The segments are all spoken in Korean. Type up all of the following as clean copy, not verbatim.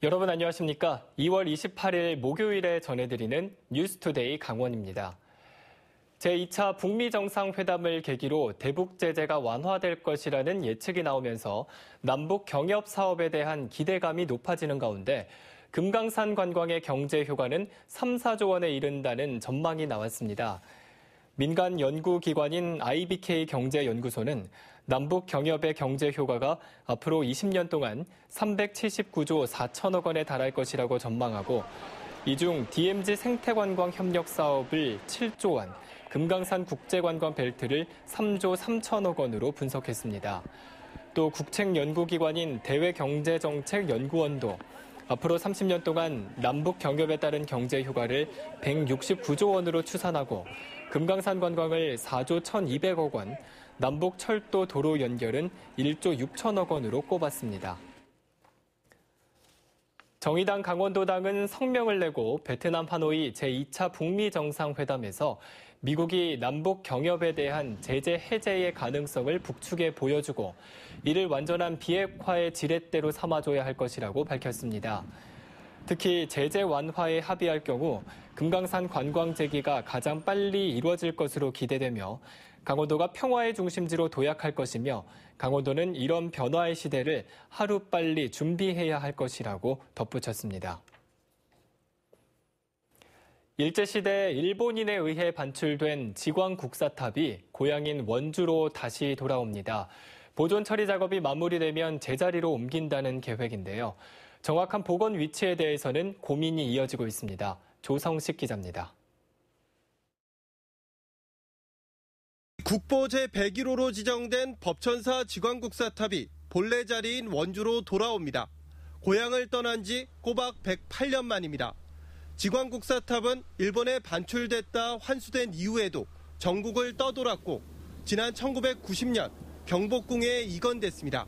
여러분 안녕하십니까? 2월 28일 목요일에 전해드리는 뉴스투데이 강원입니다. 제2차 북미 정상회담을 계기로 대북 제재가 완화될 것이라는 예측이 나오면서 남북 경협 사업에 대한 기대감이 높아지는 가운데 금강산 관광의 경제 효과는 3, 4조 원에 이른다는 전망이 나왔습니다. 민간 연구기관인 IBK 경제연구소는 남북 경협의 경제 효과가 앞으로 20년 동안 379조 4천억 원에 달할 것이라고 전망하고 이 중 DMZ 생태관광 협력 사업을 7조 원, 금강산 국제관광 벨트를 3조 3천억 원으로 분석했습니다. 또 국책연구기관인 대외경제정책연구원도 앞으로 30년 동안 남북 경협에 따른 경제 효과를 169조 원으로 추산하고 금강산 관광을 4조 1,200억 원, 남북 철도 도로 연결은 1조 6천억 원으로 꼽았습니다. 정의당 강원도당은 성명을 내고 베트남 하노이 제2차 북미 정상회담에서 미국이 남북 경협에 대한 제재 해제의 가능성을 북측에 보여주고 이를 완전한 비핵화의 지렛대로 삼아줘야 할 것이라고 밝혔습니다. 특히 제재 완화에 합의할 경우 금강산 관광 재개가 가장 빨리 이루어질 것으로 기대되며 강원도가 평화의 중심지로 도약할 것이며 강원도는 이런 변화의 시대를 하루빨리 준비해야 할 것이라고 덧붙였습니다. 일제시대 일본인에 의해 반출된 지광국사탑이 고향인 원주로 다시 돌아옵니다. 보존 처리 작업이 마무리되면 제자리로 옮긴다는 계획인데요. 정확한 복원 위치에 대해서는 고민이 이어지고 있습니다. 조성식 기자입니다. 국보 제101호로 지정된 법천사 지광국사탑이 본래 자리인 원주로 돌아옵니다. 고향을 떠난 지 꼬박 108년 만입니다. 지광국사탑은 일본에 반출됐다 환수된 이후에도 전국을 떠돌았고 지난 1990년 경복궁에 이건됐습니다.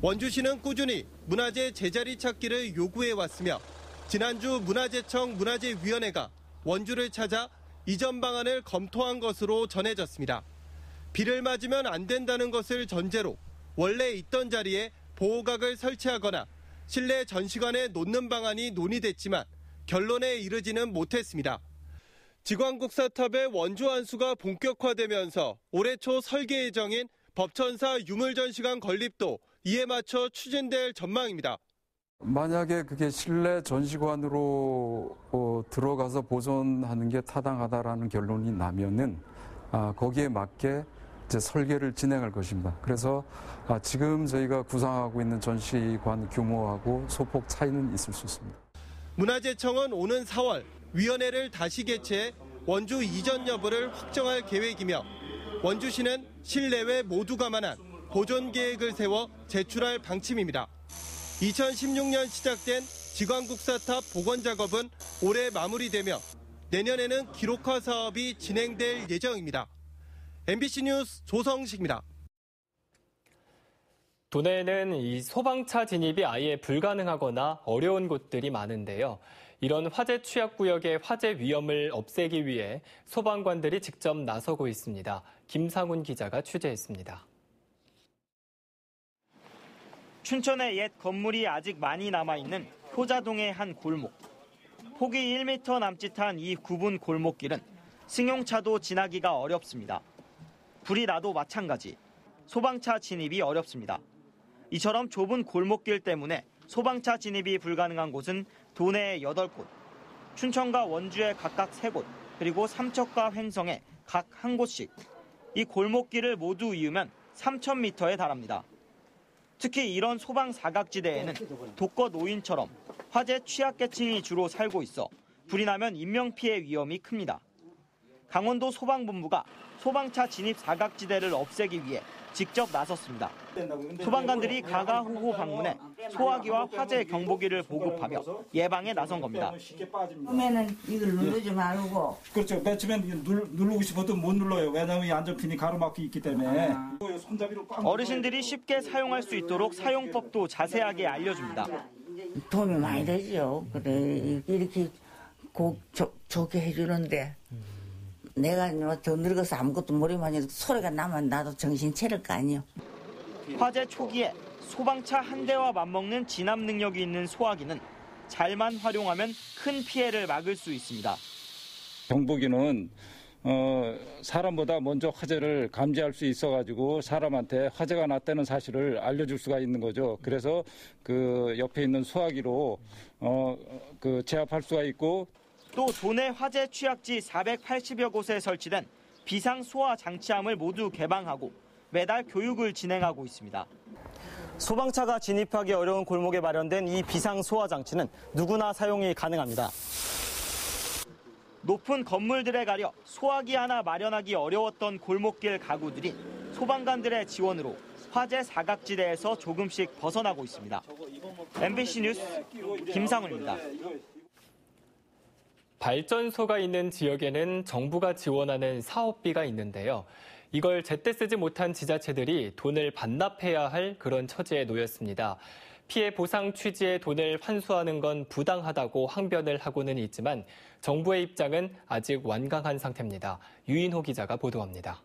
원주시는 꾸준히 문화재 제자리 찾기를 요구해왔으며 지난주 문화재청 문화재위원회가 원주를 찾아 이전 방안을 검토한 것으로 전해졌습니다. 비를 맞으면 안 된다는 것을 전제로 원래 있던 자리에 보호각을 설치하거나 실내 전시관에 놓는 방안이 논의됐지만 결론에 이르지는 못했습니다. 지광국사탑의 원주 환수가 본격화되면서 올해 초 설계 예정인 법천사 유물전시관 건립도 이에 맞춰 추진될 전망입니다. 만약에 그게 실내 전시관으로 들어가서 보존하는 게 타당하다라는 결론이 나면은 거기에 맞게 이제 설계를 진행할 것입니다. 그래서 지금 저희가 구상하고 있는 전시관 규모하고 소폭 차이는 있을 수 있습니다. 문화재청은 오는 4월 위원회를 다시 개최해 원주 이전 여부를 확정할 계획이며 원주시는 실내외 모두 감안한 보존 계획을 세워 제출할 방침입니다. 2016년 시작된 지광국사탑 복원 작업은 올해 마무리되며 내년에는 기록화 사업이 진행될 예정입니다. MBC 뉴스 조성식입니다. 도내에는 이 소방차 진입이 아예 불가능하거나 어려운 곳들이 많은데요. 이런 화재 취약 구역의 화재 위험을 없애기 위해 소방관들이 직접 나서고 있습니다. 김상훈 기자가 취재했습니다. 춘천의 옛 건물이 아직 많이 남아있는 효자동의 한 골목. 폭이 1m 남짓한 이 굽은 골목길은 승용차도 지나기가 어렵습니다. 불이 나도 마찬가지. 소방차 진입이 어렵습니다. 이처럼 좁은 골목길 때문에 소방차 진입이 불가능한 곳은 도내에 8곳, 춘천과 원주에 각각 3곳, 그리고 삼척과 횡성에 각 1곳씩. 이 골목길을 모두 이으면 3,000m에 달합니다. 특히 이런 소방 사각지대에는 독거 노인처럼 화재 취약계층이 주로 살고 있어 불이 나면 인명피해 위험이 큽니다. 강원도 소방본부가 소방차 진입 사각지대를 없애기 위해 직접 나섰습니다. 소방관들이 가가호호 방문해 소화기와 화재 경보기를 보급하며 예방에 나선 겁니다. 처음에는 이걸 누르지 말고. 그렇죠. 맨 처음엔 누르고 싶어도 못 눌러요. 왜냐하면 이 안전핀이 가로막혀 있기 때문에. 어르신들이 쉽게 사용할 수 있도록 사용법도 자세하게 알려줍니다. 도움이 많이 되죠. 그래 이렇게 좋게 해주는데 내가 더 늙어서 아무것도 모르면 소리가 나면 나도 정신 차릴 거 아니에요. 화재 초기에 소방차 한 대와 맞먹는 진압 능력이 있는 소화기는 잘만 활용하면 큰 피해를 막을 수 있습니다. 경보기는 사람보다 먼저 화재를 감지할 수 있어가지고 사람한테 화재가 났다는 사실을 알려줄 수가 있는 거죠. 그래서 그 옆에 있는 수화기로 제압할 수가 있고, 또 도내 화재 취약지 480여 곳에 설치된 비상 소화 장치함을 모두 개방하고 매달 교육을 진행하고 있습니다. 소방차가 진입하기 어려운 골목에 마련된 이 비상 소화 장치는 누구나 사용이 가능합니다. 높은 건물들에 가려 소화기 하나 마련하기 어려웠던 골목길 가구들이 소방관들의 지원으로 화재 사각지대에서 조금씩 벗어나고 있습니다. MBC 뉴스 김상훈입니다. 발전소가 있는 지역에는 정부가 지원하는 사업비가 있는데요. 이걸 제때 쓰지 못한 지자체들이 돈을 반납해야 할 그런 처지에 놓였습니다. 피해 보상 취지의 돈을 환수하는 건 부당하다고 항변을 하고는 있지만 정부의 입장은 아직 완강한 상태입니다. 유인호 기자가 보도합니다.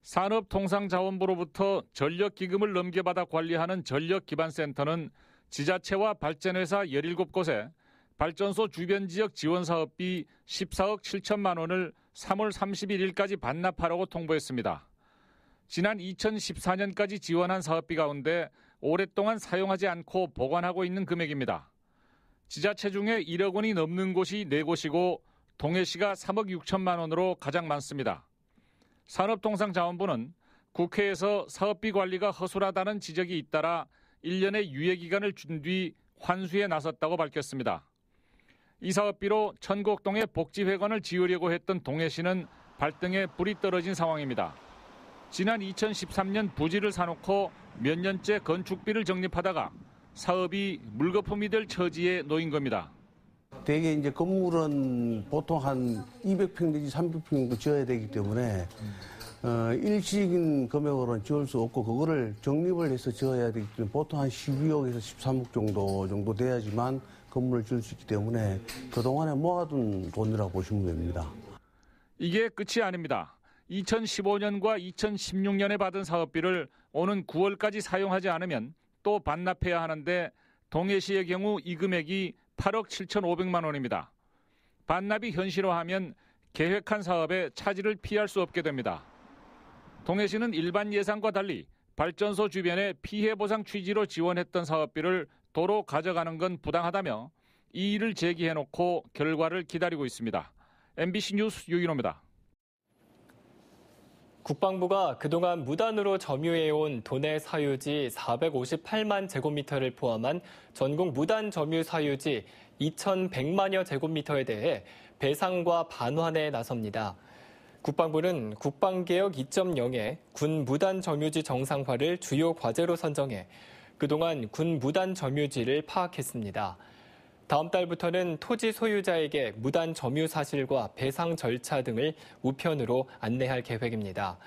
산업통상자원부로부터 전력기금을 넘겨받아 관리하는 전력기반센터는 지자체와 발전회사 17곳에 발전소 주변 지역 지원사업비 14억 7천만 원을 3월 31일까지 반납하라고 통보했습니다. 지난 2014년까지 지원한 사업비 가운데 오랫동안 사용하지 않고 보관하고 있는 금액입니다. 지자체 중에 1억 원이 넘는 곳이 4곳이고 동해시가 3억 6천만 원으로 가장 많습니다. 산업통상자원부는 국회에서 사업비 관리가 허술하다는 지적이 잇따라 1년의 유예기간을 준 뒤 환수에 나섰다고 밝혔습니다. 이 사업비로 천곡동에 복지회관을 지으려고 했던 동해시는 발등에 불이 떨어진 상황입니다. 지난 2013년 부지를 사놓고 몇 년째 건축비를 적립하다가 사업이 물거품이 될 처지에 놓인 겁니다. 대개 이제 건물은 보통 한 200평 내지 300평 정도 지어야 되기 때문에 일시적인 금액으로는 지을 수 없고 그거를 적립을 해서 지어야 되기 때문에 보통 한 12억에서 13억 정도 돼야지만 건물을 지을 수 있기 때문에 그동안에 모아둔 돈이라고 보시면 됩니다. 이게 끝이 아닙니다. 2015년과 2016년에 받은 사업비를 오는 9월까지 사용하지 않으면 또 반납해야 하는데 동해시의 경우 이 금액이 8억 7,500만 원입니다. 반납이 현실화하면 계획한 사업에 차질을 피할 수 없게 됩니다. 동해시는 일반 예산과 달리 발전소 주변에 피해 보상 취지로 지원했던 사업비를 도로 가져가는 건 부당하다며 이의를 제기해놓고 결과를 기다리고 있습니다. MBC 뉴스 유인호입니다. 국방부가 그동안 무단으로 점유해온 도내 사유지 458만 제곱미터를 포함한 전국 무단 점유 사유지 2,100만여 제곱미터에 대해 배상과 반환에 나섭니다. 국방부는 국방개혁 2.0의 군 무단 점유지 정상화를 주요 과제로 선정해 그동안 군 무단 점유지를 파악했습니다. 다음 달부터는 토지 소유자에게 무단 점유 사실과 배상 절차 등을 우편으로 안내할 계획입니다.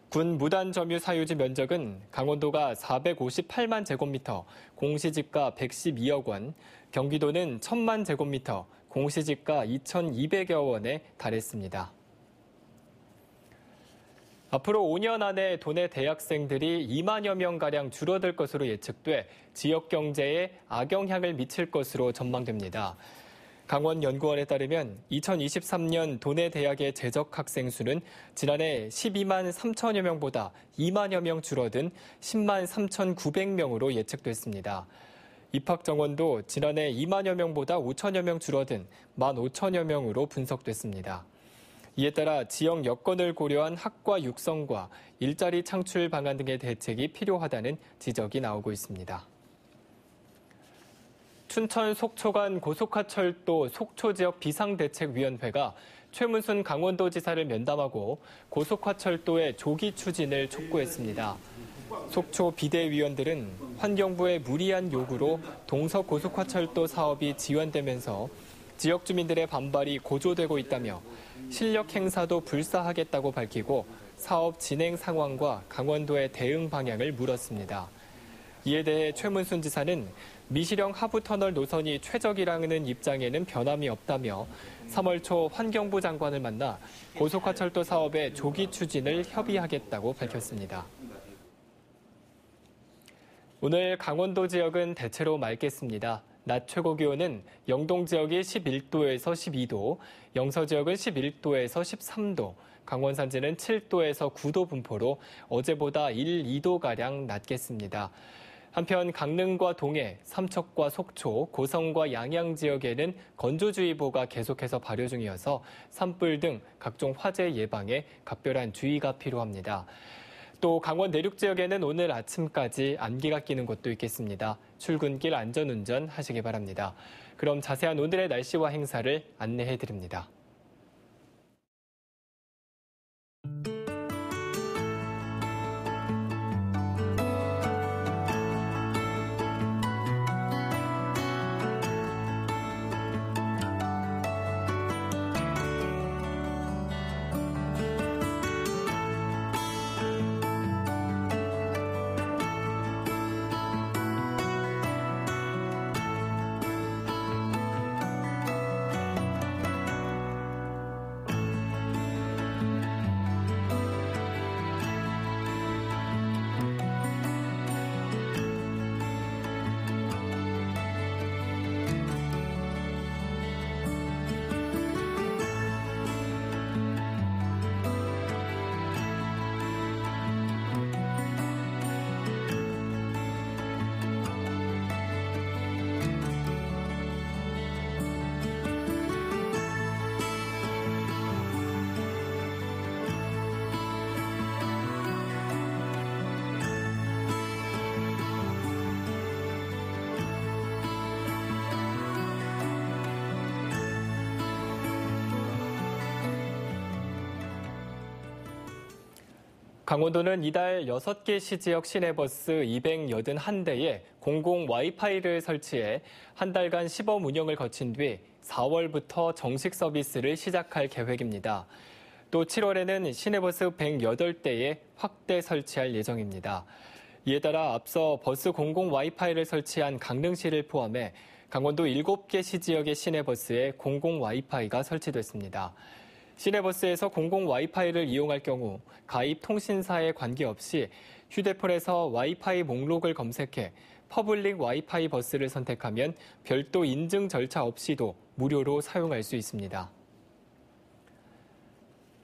군 무단 점유 사유지 면적은 강원도가 458만 제곱미터, 공시지가 112억 원, 경기도는 1,000만 제곱미터, 공시지가 2,200여 원에 달했습니다. 앞으로 5년 안에 도내 대학생들이 2만여 명가량 줄어들 것으로 예측돼 지역 경제에 악영향을 미칠 것으로 전망됩니다. 강원연구원에 따르면 2023년 도내 대학의 재적 학생 수는 지난해 12만 3천여 명보다 2만여 명 줄어든 10만 3,900명으로 예측됐습니다. 입학 정원도 지난해 2만여 명보다 5천여 명 줄어든 1만 5천여 명으로 분석됐습니다. 이에 따라 지역 여건을 고려한 학과 육성과 일자리 창출 방안 등의 대책이 필요하다는 지적이 나오고 있습니다. 춘천 속초 간 고속화철도 속초지역 비상대책위원회가 최문순 강원도지사를 면담하고 고속화철도의 조기 추진을 촉구했습니다. 속초 비대위원들은 환경부의 무리한 요구로 동서 고속화철도 사업이 지연되면서 지역 주민들의 반발이 고조되고 있다며 실력 행사도 불사하겠다고 밝히고 사업 진행 상황과 강원도의 대응 방향을 물었습니다. 이에 대해 최문순 지사는 미시령 하부터널 노선이 최적이라는 입장에는 변함이 없다며 3월 초 환경부 장관을 만나 고속화철도 사업의 조기 추진을 협의하겠다고 밝혔습니다. 오늘 강원도 지역은 대체로 맑겠습니다. 낮 최고 기온은 영동 지역이 11도에서 12도, 영서 지역은 11도에서 13도, 강원 산지는 7도에서 9도 분포로 어제보다 1, 2도가량 낮겠습니다. 한편 강릉과 동해, 삼척과 속초, 고성과 양양 지역에는 건조주의보가 계속해서 발효 중이어서 산불 등 각종 화재 예방에 각별한 주의가 필요합니다. 또 강원 내륙 지역에는 오늘 아침까지 안개가 끼는 곳도 있겠습니다. 출근길 안전운전 하시기 바랍니다. 그럼 자세한 오늘의 날씨와 행사를 안내해 드립니다. 강원도는 이달 6개 시지역 시내버스 281대에 공공 와이파이를 설치해 한 달간 시범 운영을 거친 뒤 4월부터 정식 서비스를 시작할 계획입니다. 또 7월에는 시내버스 108대에 확대 설치할 예정입니다. 이에 따라 앞서 버스 공공 와이파이를 설치한 강릉시를 포함해 강원도 7개 시지역의 시내버스에 공공 와이파이가 설치됐습니다. 시내버스에서 공공 와이파이를 이용할 경우 가입 통신사에 관계없이 휴대폰에서 와이파이 목록을 검색해 퍼블릭 와이파이 버스를 선택하면 별도 인증 절차 없이도 무료로 사용할 수 있습니다.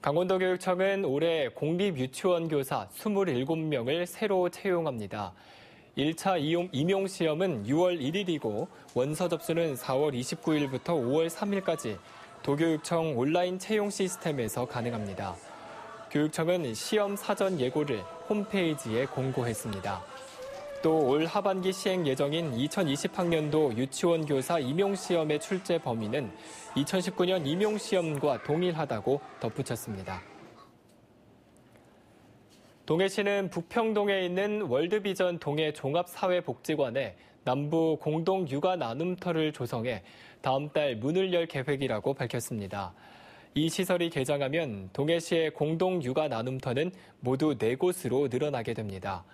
강원도교육청은 올해 공립유치원 교사 27명을 새로 채용합니다. 1차 임용시험은 6월 1일이고 원서 접수는 4월 29일부터 5월 3일까지 도교육청 온라인 채용 시스템에서 가능합니다. 교육청은 시험 사전 예고를 홈페이지에 공고했습니다. 또 올 하반기 시행 예정인 2020학년도 유치원 교사 임용시험의 출제 범위는 2019년 임용시험과 동일하다고 덧붙였습니다. 동해시는 부평동에 있는 월드비전 동해 종합사회복지관에 남부 공동 육아 나눔터를 조성해 다음 달 문을 열 계획이라고 밝혔습니다. 이 시설이 개장하면 동해시의 공동 육아 나눔터는 모두 4곳으로 늘어나게 됩니다.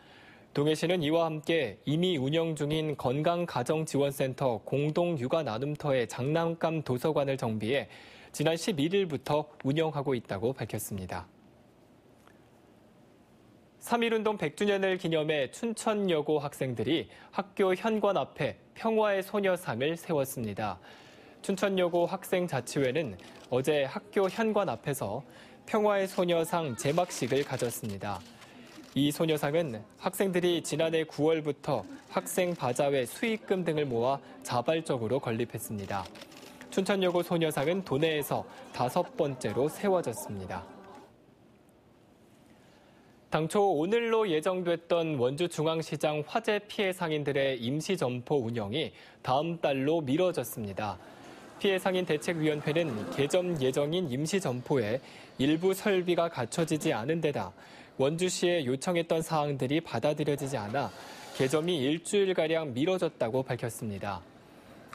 동해시는 이와 함께 이미 운영 중인 건강가정지원센터 공동 육아 나눔터의 장난감 도서관을 정비해 지난 11일부터 운영하고 있다고 밝혔습니다. 3.1운동 100주년을 기념해 춘천여고 학생들이 학교 현관 앞에 평화의 소녀상을 세웠습니다. 춘천여고 학생자치회는 어제 학교 현관 앞에서 평화의 소녀상 제막식을 가졌습니다. 이 소녀상은 학생들이 지난해 9월부터 학생 바자회 수익금 등을 모아 자발적으로 건립했습니다. 춘천여고 소녀상은 도내에서 5번째로 세워졌습니다. 당초 오늘로 예정됐던 원주중앙시장 화재 피해 상인들의 임시점포 운영이 다음 달로 미뤄졌습니다. 피해 상인 대책위원회는 개점 예정인 임시점포에 일부 설비가 갖춰지지 않은 데다 원주시에 요청했던 사항들이 받아들여지지 않아 개점이 일주일가량 미뤄졌다고 밝혔습니다.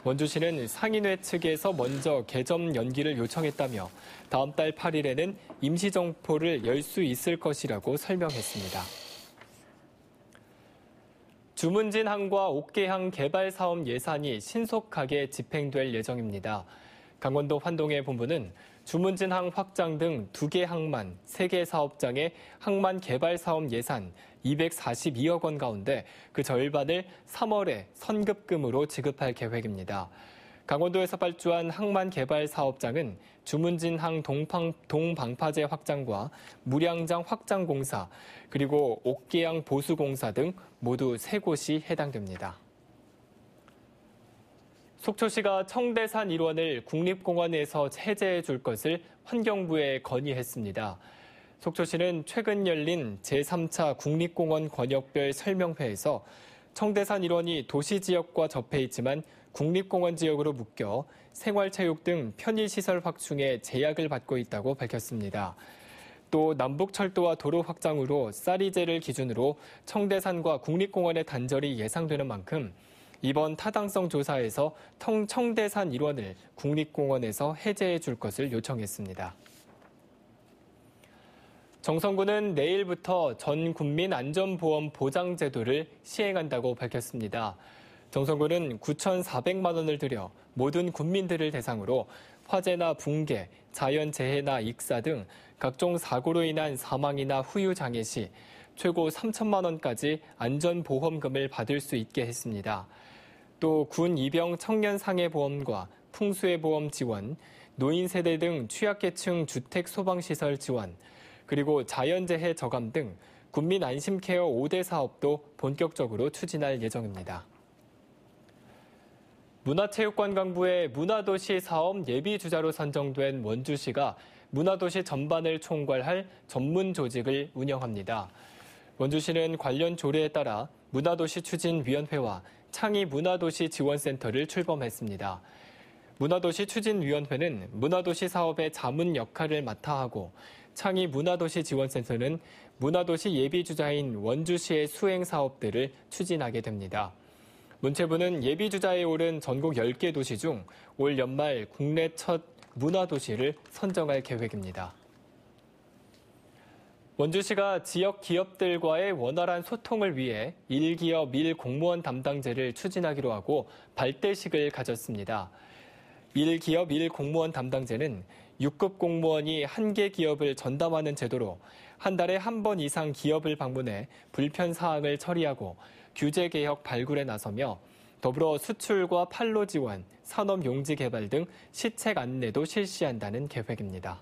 원주시는 상인회 측에서 먼저 개점 연기를 요청했다며 다음 달 8일에는 임시점포를 열 수 있을 것이라고 설명했습니다. 주문진항과 옥계항 개발 사업 예산이 신속하게 집행될 예정입니다. 강원도 환동해 본부는 주문진항 확장 등 2개 항만, 3개 사업장의 항만 개발 사업 예산 242억 원 가운데 그 절반을 3월에 선급금으로 지급할 계획입니다. 강원도에서 발주한 항만 개발 사업장은 주문진항 동방파제 확장과 무량장 확장 공사, 그리고 옥계양 보수 공사 등 모두 3곳이 해당됩니다. 속초시가 청대산 일원을 국립공원에서 해제해 줄 것을 환경부에 건의했습니다. 속초시는 최근 열린 제3차 국립공원 권역별 설명회에서 청대산 일원이 도시지역과 접해 있지만 국립공원 지역으로 묶여 생활체육 등 편의시설 확충에 제약을 받고 있다고 밝혔습니다. 또 남북철도와 도로 확장으로 쌀이제를 기준으로 청대산과 국립공원의 단절이 예상되는 만큼 이번 타당성 조사에서 청대산 일원을 국립공원에서 해제해 줄 것을 요청했습니다. 정성구는 내일부터 전 국민 안전보험 보장 제도를 시행한다고 밝혔습니다. 정성구는 9,400만 원을 들여 모든 국민들을 대상으로 화재나 붕괴, 자연재해나 익사 등 각종 사고로 인한 사망이나 후유 장애 시 최고 3천만 원까지 안전보험금을 받을 수 있게 했습니다. 또 군 입영 청년 상해보험과 풍수해보험 지원, 노인 세대 등 취약계층 주택 소방시설 지원, 그리고 자연재해 저감 등 국민 안심케어 5대 사업도 본격적으로 추진할 예정입니다. 문화체육관광부의 문화도시 사업 예비주자로 선정된 원주시가 문화도시 전반을 총괄할 전문 조직을 운영합니다. 원주시는 관련 조례에 따라 문화도시 추진위원회와 창의 문화도시 지원센터를 출범했습니다. 문화도시 추진위원회는 문화도시 사업의 자문 역할을 맡아 하고 창의 문화도시 지원센터는 문화도시 예비주자인 원주시의 수행 사업들을 추진하게 됩니다. 문체부는 예비주자에 오른 전국 10개 도시 중 올 연말 국내 첫 문화도시를 선정할 계획입니다. 원주시가 지역 기업들과의 원활한 소통을 위해 1기업 1공무원 담당제를 추진하기로 하고 발대식을 가졌습니다. 1기업 1공무원 담당제는 6급 공무원이 한 개 기업을 전담하는 제도로 한 달에 한 번 이상 기업을 방문해 불편 사항을 처리하고 규제 개혁 발굴에 나서며 더불어 수출과 판로 지원, 산업 용지 개발 등 시책 안내도 실시한다는 계획입니다.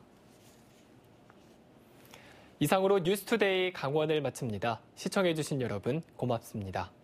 이상으로 뉴스투데이 강원을 마칩니다. 시청해주신 여러분 고맙습니다.